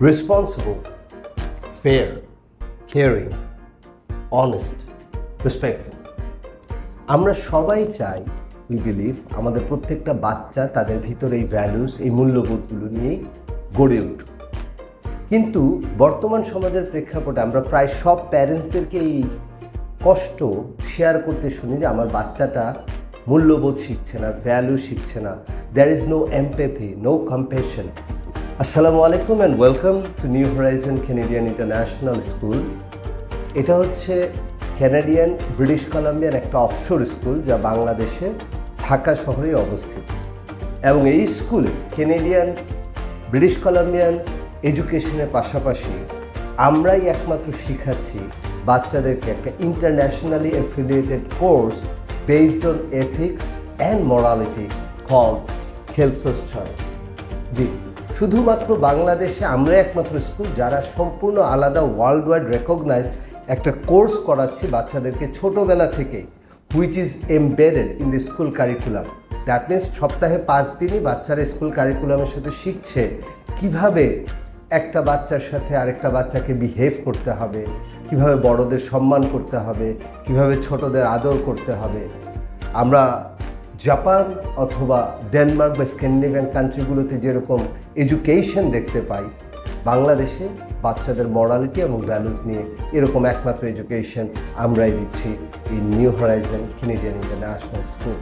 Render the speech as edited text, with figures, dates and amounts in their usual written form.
responsible, fair, caring, honest, respectful. আমরা সবাই চাই, we believe, আমাদের প্রত্যেকটা বাচ্চা তাদের ভিতরে এই ভ্যালুস, এই মূল্যবোধগুলো নিয়েই গড়ে উঠুক। কিন্তু বর্তমান সমাজের প্রেক্ষাপটে আমরা প্রায় সব প্যারেন্টসদেরকে এই কষ্ট শেয়ার করতে শুনি যে আমার বাচ্চাটা মূল্যবোধ শিখছে না, ভ্যালু শিখছে না, there is no empathy, no compassion. আসসালামু আলাইকুম and welcome to new horizon Canadian international school. এটা হচ্ছে ক্যানাডিয়ান ব্রিটিশ কলাম্বিয়ার একটা অফশোর স্কুল, যা বাংলাদেশে ঢাকা শহরে অবস্থিত। এবং এই স্কুল ক্যানাডিয়ান ব্রিটিশ কলাম্বিয়ান এডুকেশনের পাশাপাশি আমরাই একমাত্র শিখাচ্ছি বাচ্চাদেরকে একটা internationally affiliated course based on ethics and morality called খেলসোস চয়েস। জি, শুধুমাত্র বাংলাদেশে আমরা একমাত্র স্কুল যারা সম্পূর্ণ আলাদা ওয়ার্ল্ড ওয়াইড রেকগনাইজ একটা কোর্স করাচ্ছি বাচ্চাদেরকে ছোটোবেলা থেকেই, which is embedded in the school curriculum. That means সপ্তাহে 5 দিনই বাচ্চারা স্কুল কারিকুলামের সাথে শিখছে কিভাবে একটা বাচ্চার সাথে আরেকটা বাচ্চাকে বিহেভ করতে হবে, কিভাবে বড়দের সম্মান করতে হবে, কিভাবে ছোটদের আদর করতে হবে। আমরা জাপান অথবা ডেনমার্ক বা স্ক্যান্ডিনেভিয়ান কান্ট্রিগুলোতে যেরকম এডুকেশন দেখতে পাই, বাংলাদেশে বাচ্চাদের মরালিটি এবং ভ্যালুজ নিয়ে এরকম একমাত্র এডুকেশন আমরাই দিচ্ছি in new horizon Canadian international school.